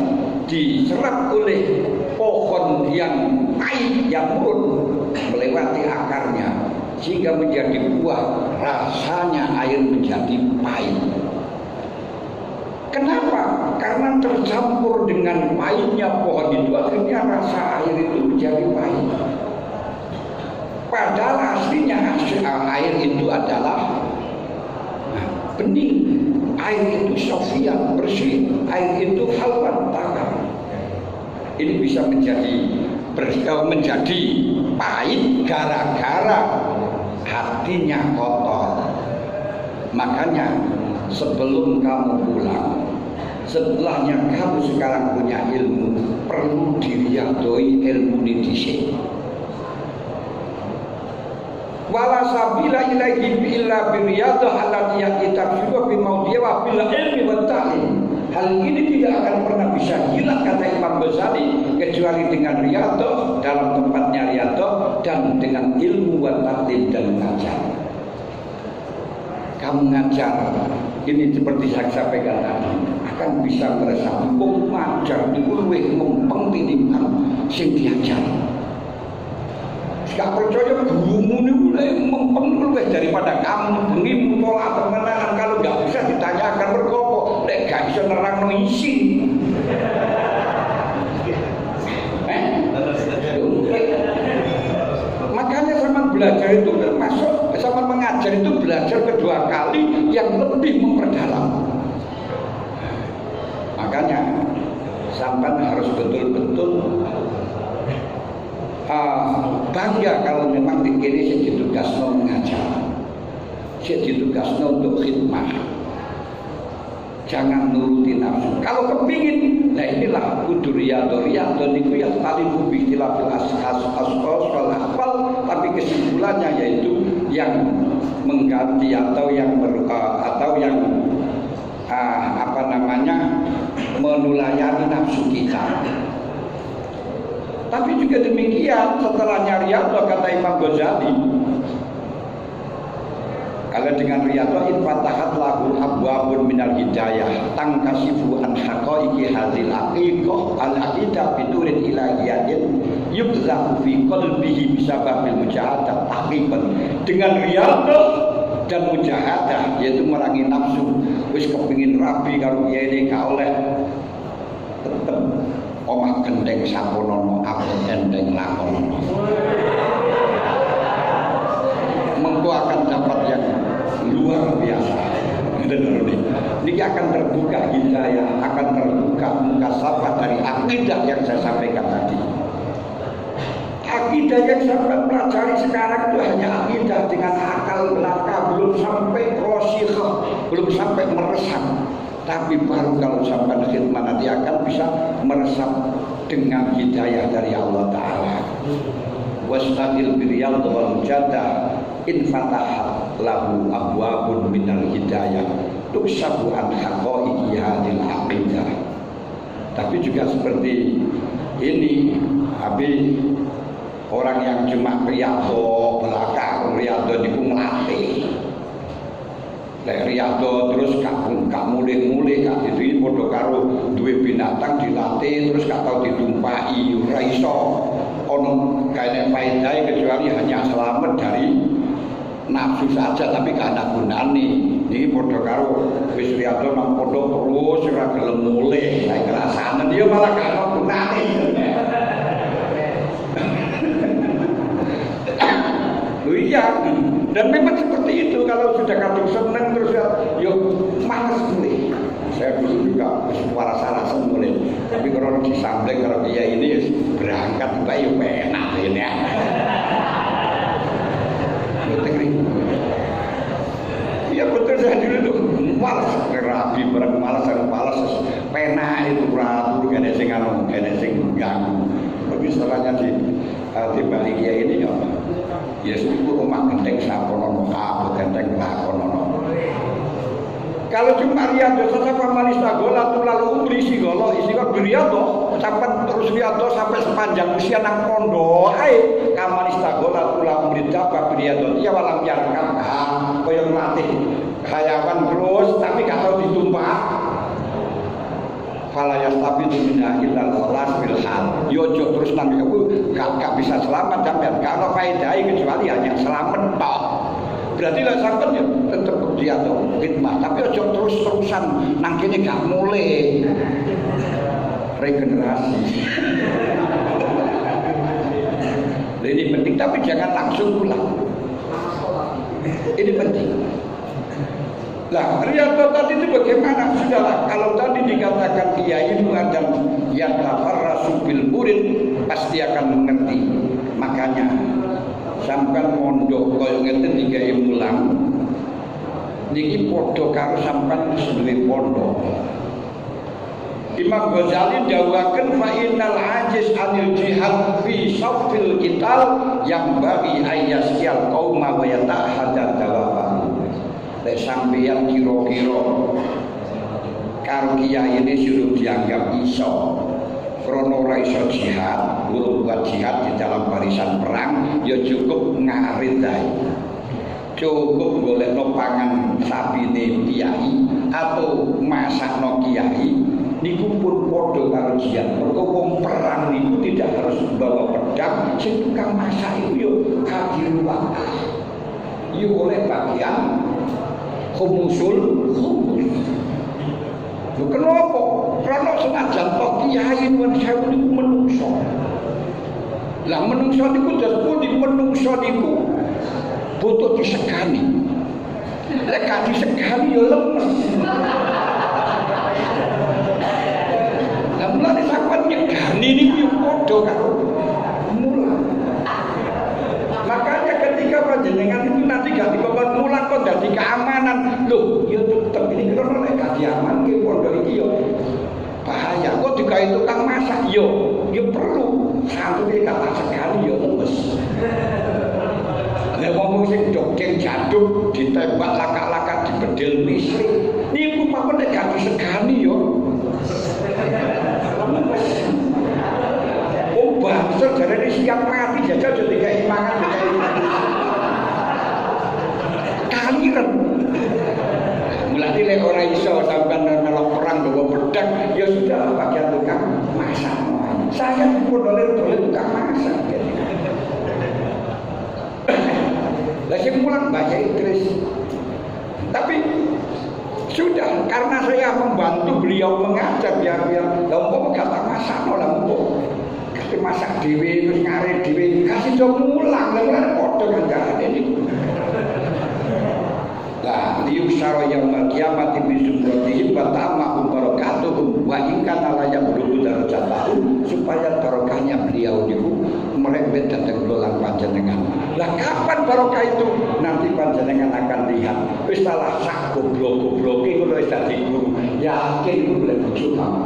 A: diserap oleh pohon yang pahit, yang murut, melewati akarnya sehingga menjadi buah, rasanya air menjadi pahit. Kenapa? Karena tercampur dengan pahitnya pohon itu, akhirnya rasa air itu menjadi pahit. Padahal aslinya air itu adalah bening, air itu sofian, bersih, air itu halwan, tawar. Ini bisa menjadi pahit gara-gara hatinya kotor. Makanya sebelum kamu pulang, setelahnya kamu sekarang punya ilmu, perlu diriyadhoi ilmu ini dhisik. Wala sabila ilaihi illa biriyadhah allati yatafiru bi maudhi'a wa bil ilmi wa ta'lim. Hal ini tidak akan pernah bisa hilang, kata Imam Ghazali, kecuali dengan riyadhah, dalam tempatnya riyadhah, dan dengan ilmu wa ta'lim, dan mengajar. Kamu ngajar, ini seperti saya sampaikan tadi, akan bisa meresap hukum ngajar di luwih mumpeng tinimbang sing diajar. Gak percaya gurumu ini mulai mumpeng luwih daripada kamu bengi mutola temenan. Kalau gak bisa ditanyakan berkopo, lek gak bisa nerangno isi. Makanya zaman belajar itu termasuk zaman mengajar itu belajar kedua kali yang lebih memperdalam. Makanya sampai harus betul-betul bangga kalau memang dikini saya ditugasno mengajar, saya ditugasno untuk khidmah. Jangan nuruti nafsu. Kalau kepingin, nah inilah kudu riyadhah niku yang paling lebih tilafil ashas wal hafal, tapi kesimpulannya yaitu yang mengganti atau yang menulayani nafsu kita. Tapi juga demikian setelahnya riyadhah, kata Imam Ghazali, kalau dengan riyadhah infatahat lahu abwabun minal hidayah tangkasifu an haqaiqi hadzal aqiqah al aqidah biturin ilahiyatin yubzahu fi qalbihi bisababil mujahadah taqiqan. Dengan riyadhah dan mujahadah, yaitu merangi nafsu, wis kepengin rabi karo kiai gak oleh, tetep omah gendeng saponono aku gendeng lakonono. Mengko akan dapat yang luar biasa. Ini akan terbuka hidayah, akan terbuka mukasabah dari akidah yang saya sampaikan tadi. Akidah yang saya pelajari sekarang itu hanya akidah dengan akal belaka, belum sampai rosikhah, belum sampai meresap. Tapi baru kalau sampai khidmah nanti akan bisa meresap dengan hidayah dari Allah Ta'ala. Wastaqil biriyadh wal mujadah infatahat lahu abwabun minal hidayah tuksabu an haqaiqi hadil aqidah. Tapi juga seperti ini, habis orang yang cuma riyadhah belakang, riyadhah niku nglatih. Lek riyadhah terus gak mulih-mulih gak itu padha karo duwe binatang dilatih terus gak tau ditumpaki, ora iso ono kene faedahe kecuali hanya selamat dari nafsu saja, tapi gak ada gunane. Iki padha karo wis riyadhah nang pondok terus ora gelem mulih, lek rasane dia malah gak ono gunane. Iya, dan memang seperti itu. Kalau sudah kadung seneng terus ya males mulai. Saya dulu juga suara-suara mulai, tapi kalau disambling kalau dia ini berangkat juga ya enak ini ya. Iya betul, saya dulu tuh malas rapi barang malas pena itu rapi kene sing anu kene sing ganggu. Tapi salahnya di balik dia ini ya. Yesus itu rumah genteng saponono kabeh genteng lakonono. Kalau cuma riyadhah saja manis tagola lalu umri sigolo isi kok riyadhah sampai terus riyadhah sampai sepanjang usia nang pondok ae kamanis tagola umri bidabah beriadot ya walam yarkam kaya ngelatih hayawan terus tapi gak tau ditumpah fala yastabidu minha illal khalas bil hal yo terus nang aku gak bisa selamat sampean gak ono faedahe kecuali hanya selamat tok. Berarti lah sampean ya tetep dia tuh khidmah tapi ojo terus-terusan nang kene gak mulai regenerasi. Ini penting tapi jangan langsung pulang. Ini penting. Lah, riyadhah tadi itu bagaimana? Sudahlah, kalau tadi dikatakan kiai dan yang tafarrasu bil murid pasti akan mengerti. Makanya sampean mondok koyo ngeten digawe mulang. Niki padha karo sampean duwe pondok. Imam Ghazali dawuhaken fa innal ajiz anil jihad fi safil qital yang bagi ayyasyal qauma wa yatahadda dawaban. Lek sampeyan kira-kira karo kiai ini suruh dianggap iso krono ora iso jihad, urung buat jihad di dalam barisan perang ya cukup ngarit ae. Cukup golekno pangan sapine kiai atau masakno kiai niku pun padha karo jihad. Mergo wong perang niku tidak harus membawa pedang, sing tukang masak iku yo hadir waktu. Yo oleh bagian khumusul khumus. Lho kenapa? Karena senajan tok kiai nuwun sewu niku menungso. Lah menungso niku disebut menungso niku butuh disegani. Lek gak disegani ya lemes. Lah mulane sampeyan nyegani niku padha karo mulang. Makanya ketika panjenengan itu nanti gak dikon mulang kok dadi keamanan. Loh, ya tetep ini krono lek gak diamanke pondok iki yo bahaya. Kok digawe tukang masak yo perlu santune kata sekali yo lemes. Lek wong sing jogging jaduk ditembak lakak-lakak dibedil listrik niku pamane nek gak disegani yo bangsa jarane siap mati jajal yo digawe mangan kaliren. Mulane lek ora iso sampean melok perang nggawa pedang ya sudah bagian tukang masak. Saya pun dolen tukang masak. Lah sing mulang baca Inggris. Tapi sudah karena saya membantu beliau mengajar biar lah umpama gak masakno lah umpama kasih masak dhewe terus ngarit dhewe kasih do mulang lha ora padha kanjane niku. Lah liusara yaumul qiyamati bi zumratihim wa ta'amahum barakatuhum wa in kana la yablugu darajatahum supaya barokahnya beliau niku merembet dhateng kula panjenengan. Lah kapan barokah itu? Nanti panjenengan akan lihat. Wis salah sak goblok-gobloke ngono wis dadi guru. Yakin boleh bojo kamu.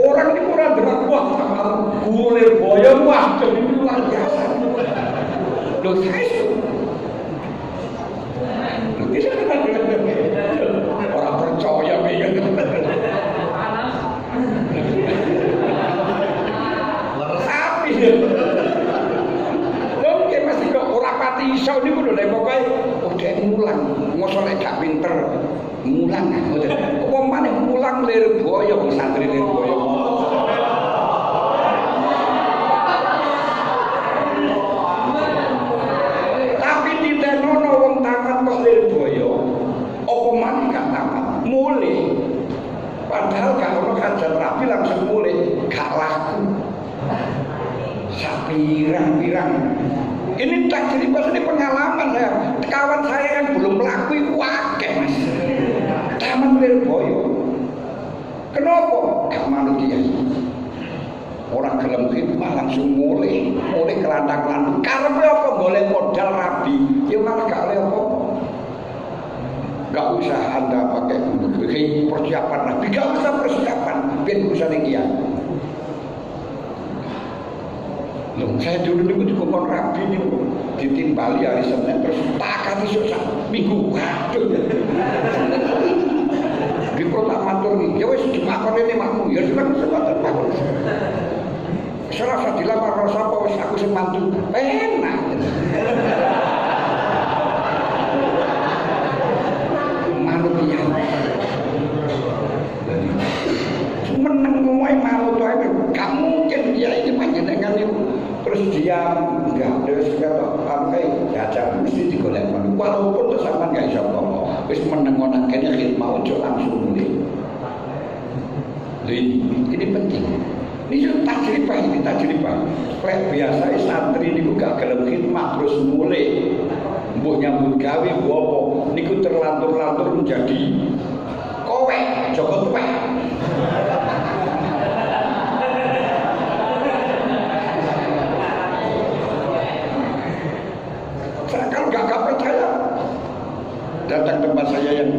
A: Orang ini kurang dengar wah sama guru Lirboyo wah jadi luar biasa. Loh saya orang percaya begini. Tapi mungkin masih kok orang pati iso niku lho nek pokoke udah mulang, mosok nek gak pinter mulang ngoten. Wong maneh mulang Lirboyo wong santri Lirboyo. Tapi tidak nono wong tamat kok Lirboyo. Apa maneh gak tamat? Mulih. Padahal gak ono kajian rapi langsung mulih, gak laku. Sapirang-pirang. Ini tak cerita ini pengalaman saya. Kawan saya yang belum laku itu akeh mas. Taman Lirboyo. Kenapa? Gak manut dia. Orang gelem khidmah langsung mulai kelandang-landang. Karena apa? Boleh modal rabi. Ya malah gak oleh apa. Gak usah anda pakai persiapan rabi. Gak usah persiapan. Biar urusan ini ya. Loh, saya dulu juga mau rabi nih, ditimbali hari Senin terus takat susah minggu waduh. Di kota matur nih, ya wes cuma ini makmu, ya sudah kesempatan bagus. Serasa dilamar karo sapa wis aku sing mantu. Enak. Manut ya. Meneng ngomong manut ae gak mungkin dia ini panjenengan itu terus diam enggak terus kata sampai diajak mesti digolek walaupun terus sampean gak iso apa wis meneng ngono kene khidmah ojo langsung mulih. Ini penting. Ini tajribah. Kayak biasa santri niku gak gelem khidmat terus mulih. Mbuh nyambut gawe mbuh apa niku terlantur-lantur menjadi kowe Joko tuwek. Kalau gak percaya datang tempat saya yang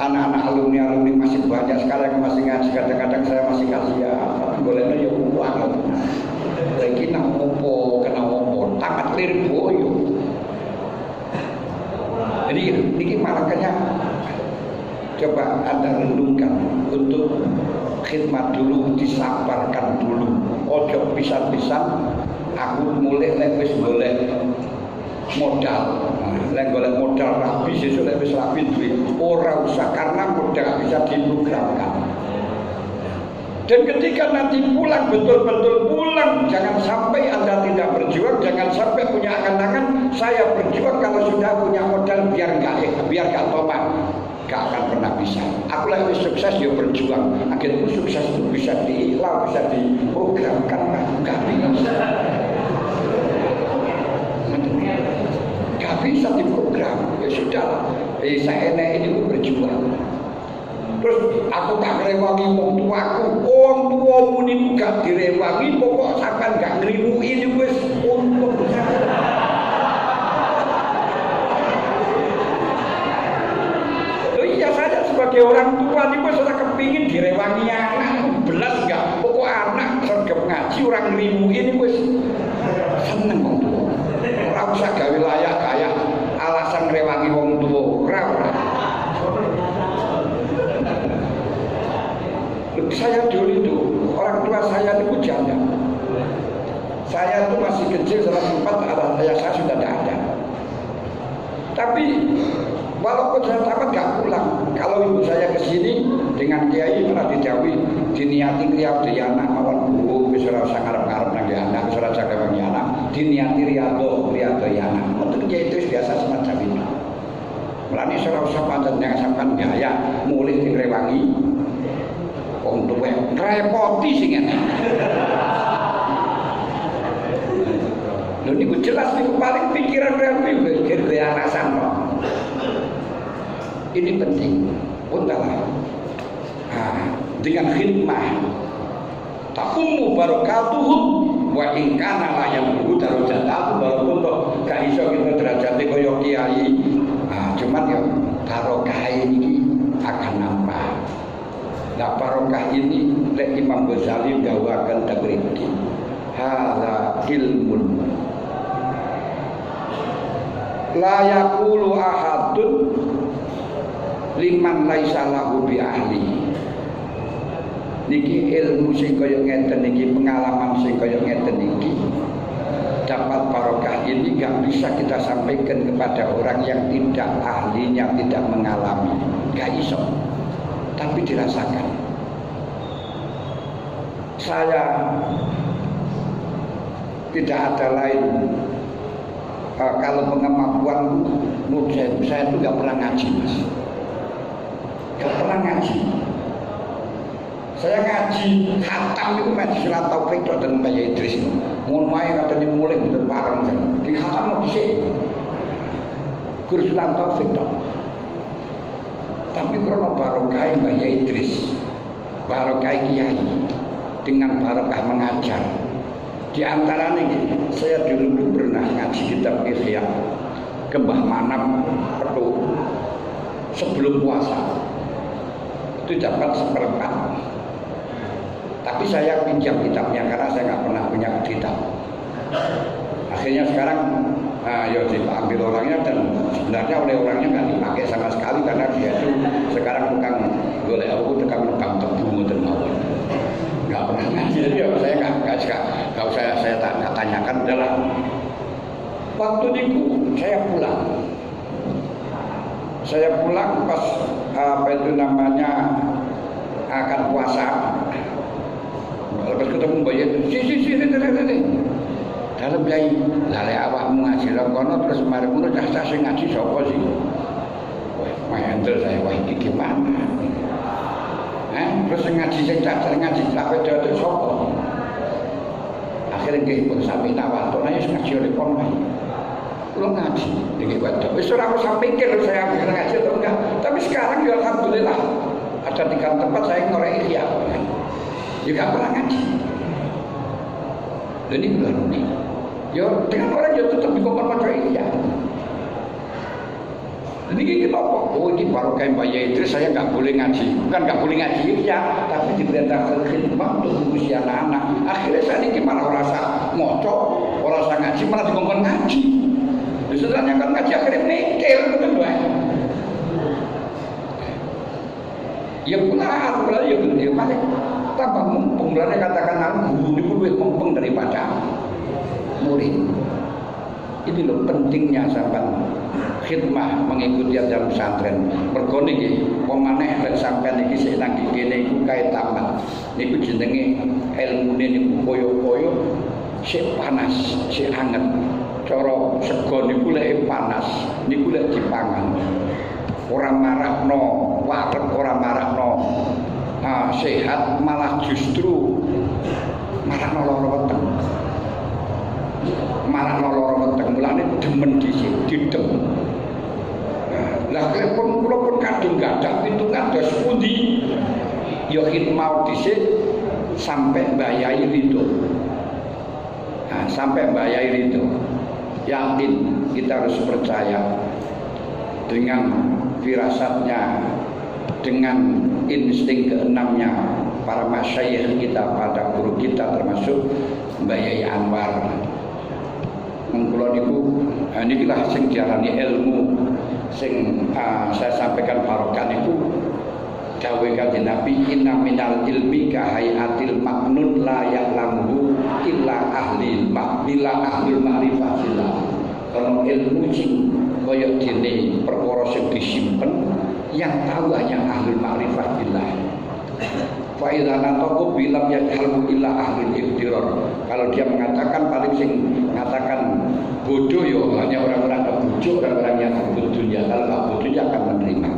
A: anak-anak alumni masih banyak sekarang yang masih ngaji, kadang-kadang saya masih kasihan bolehnya ya uang lagi kena opo tamat lirik boyo. Jadi ini makanya coba Anda renungkan untuk khidmat dulu, disabarkan dulu, ojo pisan-pisan aku mulai wis boleh modal, golek modal rapi sesuk lek wis rapi duit ora usah karena modal bisa diprogramkan. Dan ketika nanti pulang betul-betul pulang, jangan sampai Anda tidak berjuang, jangan sampai punya angan-angan saya berjuang kalau sudah punya modal biar gak tomat, gak akan pernah bisa. Aku lagi sukses ya berjuang, akhirnya sukses itu bisa diilang, bisa diprogramkan, gak bisa. Bisa diprogram, ya sudah. Saya ini berjuang. Terus aku tak rewangi wong tuamu niku gak direwangi, pokok sampean gak ngriwuki niku wis untung. Loh iya saya sebagai orang tua niku wis ora kepingin direwangi anak, belas gak. Pokok anak sergap ngaji orang ngriwuki niku wis seneng wong tua. Ora usah gawe layak kaya alasan rewangi wong tuwa ora. Saya dulu itu orang tua saya itu janda. Saya itu masih kecil salah sempat ayah saya sudah tidak ada. Tapi walaupun saya tamat gak pulang. Kalau ibu saya kesini dengan kiai malah dijauhi diniati riyadh anak mawon bu wis ora usah ngarep-ngarep nang anak wis ora jaga wangi anak diniati riyadh anak. Mboten kiai itu biasa semacam itu. Mulane ora usah pancen yang sampean gaya mulih direwangi wong tuwek repoti sing ngene. Lho niku jelas niku paling pikiran real pikir alasan kok. Ini penting. Puntalah. Dengan khidmah taqumu barakatuhum wa in kana la yambu darajatahu walaupun kok gak iso kita derajate kaya kiai. Cuman ya barokah ini akan nambah. Nah barokah ini lek Imam Ghazali gawakan takriki. Hadza ilmun la yaqulu ahadun liman laisa lahu bi ahli. Niki ilmu sing kaya ngeten niki, pengalaman sing kaya ngeten niki dapat barokah ini gak bisa kita sampaikan kepada orang yang tidak ahlinya, tidak mengalami, gak iso, tapi dirasakan. Saya tidak ada lain kalau pengemampuan menurut saya itu gak pernah ngaji mas, gak pernah ngaji. Saya ngaji khatam itu majelis surat taufik dan Mbak Idris. Mohon maaf katanya mulai betul bareng di khatam mau disini. Guru surat taufik dong. Tapi kalau barokah Mbak Idris, barokah kiai dengan barokah mengajar. Di antaranya saya dulu pernah ngaji kitab Ihya ke Mbah Manap Petu sebelum puasa. Itu dapat seperempat. Tapi saya pinjam kitabnya karena saya nggak pernah punya kitab. Akhirnya sekarang ya diambil orangnya dan sebenarnya oleh orangnya nggak dipakai sama sekali karena dia itu sekarang tukang golek aku tukang tebu dan mawon. Nggak pernah ngaji jadi ya saya nggak nggak usah saya tanyakan adalah waktu itu saya pulang pas apa itu namanya akan puasa. Lepas ketemu Mbak Yai, si dalam Yai, lale awakmu ngaji nang kono terus mari ngono cah-cah sing ngaji sapa sih? Wah, mahendel saya wah iki gimana? Terus ngaji sing cah-cah ngaji tak wedok sapa? Akhirnya nggih pun sami tawatur ayo ngaji oleh kono wae. Kulo ngaji nggih wedok. Wis ora usah pikir saya ambil ngaji atau enggak. Tapi sekarang ya alhamdulillah ada 3 tempat saya ngorek ihya. Juga pernah ngaji. Dan ini baru nih. Ya dengan orang yang tetap di kota macam ini ya. Jadi kita apa? Oh ini baru kayak Mbak Yai Idris saya nggak boleh ngaji. Bukan nggak boleh ngaji ya, tapi diperintahkan khidmat untuk usia anak-anak. Akhirnya saya ini gimana rasa ngocok, rasa ngaji malah dikongkon ngaji. Setelahnya kan ngaji akhirnya mikir betul kan? Ya pula ya paling tambah mumpung. Mulanya katakan guru itu lebih mumpung daripada murid. Ini loh pentingnya sampai khidmah mengikuti ajaran pesantren. Mergo niki pemaneh lek sampean iki sik nang kene iku kae tamat. Niku jenenge ilmune niku koyo-koyo sik panas, sik anget. Cara sego niku lek panas, niku lek dipangan. Ora marakno wareg, ora marakno sehat, malah justru marakno lara weteng. Marakno lara weteng mulane demen dhisik, didem. Lah klepon kula pun kadung gadah pitungan dos pundi ya khidmah dhisik sampai mbayai rido. Nah, sampai mbayai rido. Yakin kita harus percaya dengan firasatnya, dengan insting keenamnya para masyayikh kita, pada guru kita termasuk Mbak Yai Anwar. Mengkulon niku nikilah sing diarani ilmu sing saya sampaikan barokah niku dawuh Kanjeng Nabi, inna minal ilmi ka hayatil maknun la ya'lamu illa ahlul ma'rifatillah. Kalau ilmu sing kaya dene perkara sing disimpen yang tahu hanya ahlul ma'rifatillah. Fa idza nataqa bilam yajhalu illa ahlul ibtirar. Kalau dia mengatakan paling sing mengatakan bodoh yo hanya orang-orang kebujuk, orang-orang yang berbudi dunia. Kalau tak bodoh dia akan menerima.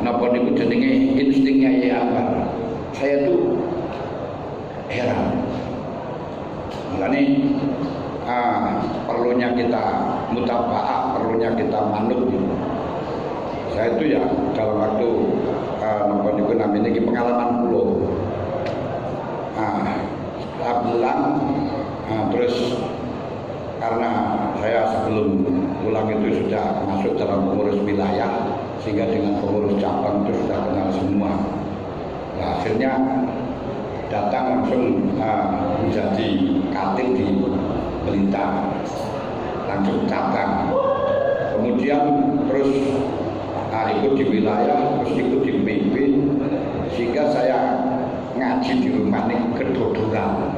A: Napa niku jenenge instingnya ya apa? Saya tuh heran. Mulane perlunya kita mutaba'ah, perlunya kita manut. Saya itu ya dalam waktu napa niku namanya pengalaman kula. Saya pulang terus karena saya sebelum pulang itu sudah masuk dalam pengurus wilayah, sehingga dengan pengurus cabang itu sudah kenal semua. Nah, akhirnya datang langsung menjadi katil di Belintang, langsung cabang. Kemudian terus ikut di wilayah, terus ikut di PB, sehingga saya ngaji di rumah ini kedodoran.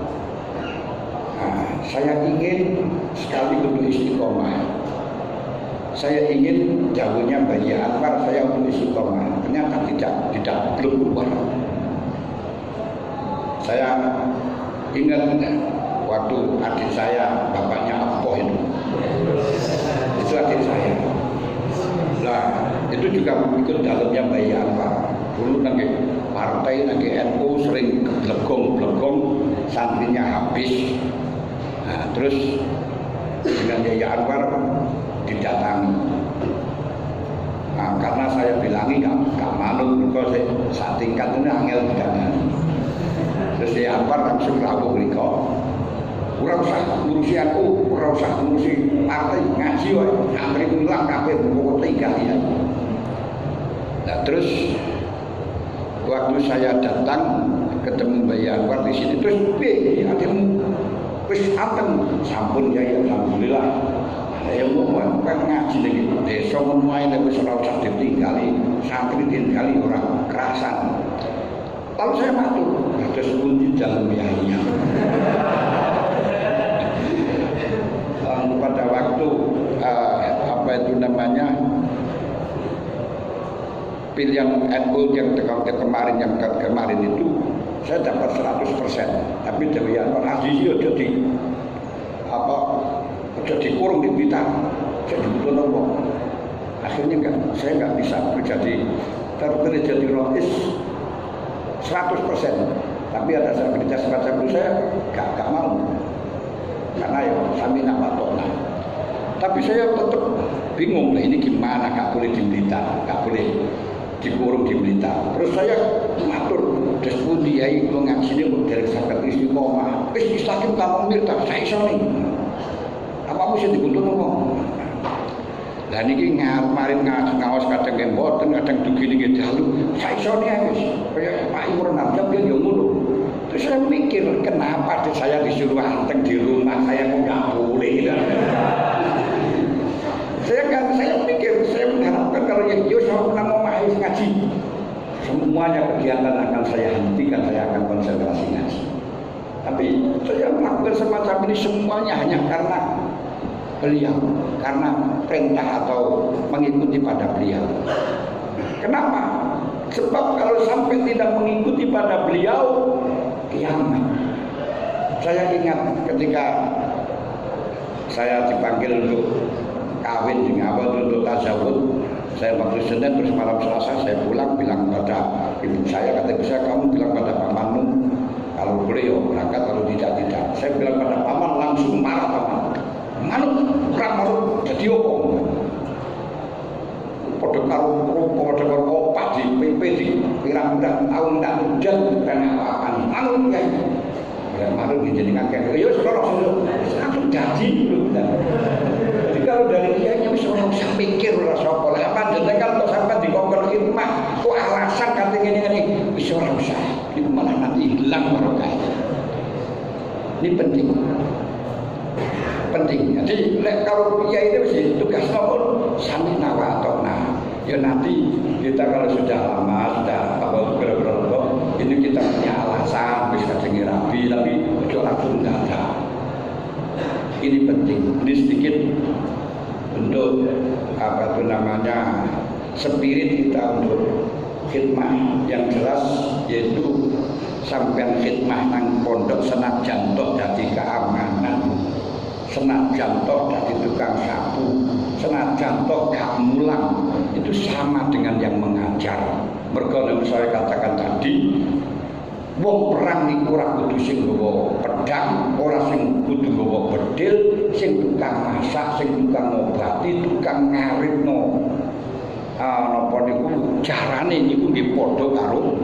A: Saya ingin sekali untuk istiqomah. Saya ingin jauhnya Mbak Yai Anwar, saya untuk istiqomah. Ternyata belum keluar. Saya ingat waktu adik saya, bapaknya Apoh itu adik saya. Nah, itu juga ikut dalamnya Mbak Yai Anwar. Dulu nanti partai, nanti NU sering belegong-belegong, santrinya habis. Nah, terus dengan Yai Anwar didatangi. Nah, karena saya bilangi gak manut, kok saat tingkat ini angel didatangi. Terus Yai Anwar langsung rawuh mriko. Ora usah ngurusi NU, ora usah ngurusi partai, ngaji wae. Santri mulang kabeh pokok tinggal ya. Nah, terus waktu saya datang ketemu Mbak Yai Anwar di sini, terus adilmu wis anteng sampun ya alhamdulillah. Ya mau ngaji lagi desa menuai nek wis ora usah ditinggali, santri ditinggali ora kerasan. Lalu saya matur, ada sekunci jalan biaya. Pada waktu apa itu namanya pilihan NU yang kemarin itu saya dapat 100%, tapi Dewi Anwar Aziz udah dikurung di Blitar, saya dibutuhkan Allah. Akhirnya saya nggak bisa terpilih jadi rois 100%, tapi ada sertifikat semacam itu saya nggak mau, karena ya samina patokna. Tapi saya tetap bingung, ini gimana, nggak boleh di Blitar, nggak boleh dikurung di Blitar. Terus saya matur, desku diai kalau ngaksini dari sahabat istiqomah, istakim kamu mirta, saya iso nih, apa mesti dibutuh ngomong. Dan ini kemarin ngawas kadang kemboten, kadang begini gitu lalu saya iso nih wis, kayak Pak Imron Abdul dia yang ngono. Terus saya mikir, kenapa saya disuruh anteng di rumah, saya kok nggak boleh lah. Saya mikir, saya mengharapkan kalau ya saya pernah mau ngaji, semuanya kegiatan akan saya hentikan, saya akan konsentrasi ngaji. Tapi saya melakukan semacam ini semuanya hanya karena beliau, karena perintah atau mengikuti pada beliau. Kenapa? Sebab kalau sampai tidak mengikuti pada beliau, kiamat. Saya ingat ketika saya dipanggil untuk kawin dengan awal untuk tasawuf, saya waktu Senin terus malam Selasa saya pulang bilang pada ibu saya, kata ibu saya, kamu bilang pada pamanmu kalau boleh ya berangkat, kalau tidak. Saya bilang pada paman, langsung marah paman. Manut jadi opong. Padha karo opak di PP di pirang-pirang tahun tak udan karena apa-apa. Manut ya. Ya manut jenengan kaya ya langsung jadi dulu. Jadi kalau dari kiainya wis ora usah mikir ora sapa. Lah panjenengan kok sampean dikongkon khidmah, kok alasan kate ngene-ngene wis ora usah. Itu malah nanti hilang barokah. Ini penting. Jadi kalau kiai itu mesti tugasnya pun sami nawa atau nah. Ya nanti kita kalau sudah lama, sudah ini kita punya alasan bisa dengar rapi, tapi itu langsung tidak ada. Ini penting. Ini sedikit untuk apa itu namanya spirit kita untuk khidmah yang jelas, yaitu sampean khidmah nang pondok senajan tok dadi keamanan, senajan tok dadi tukang sapu, senajan tok gak mulang, itu sama dengan yang mengajar. Mergo nek saya katakan tadi, wong perang niku ora kudu sing nggawa pedang, ora sing kudu nggawa bedil, sing tukang masak, sing tukang ngobati, tukang ngaritno. Napa niku carane niku nggih padha karo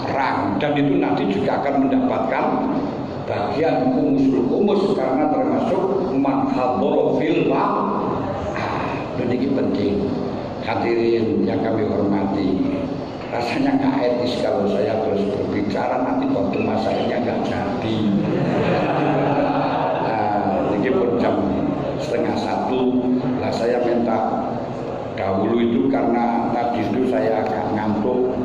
A: perang, dan itu nanti juga akan mendapatkan bagian kumus karena termasuk man hadhara fil dan ini penting. Hadirin yang kami hormati, rasanya nggak etis kalau saya terus berbicara nanti waktu masanya nggak jadi. Ini pun jam 12:30. Lah saya minta dahulu itu karena tadi itu saya agak ngantuk.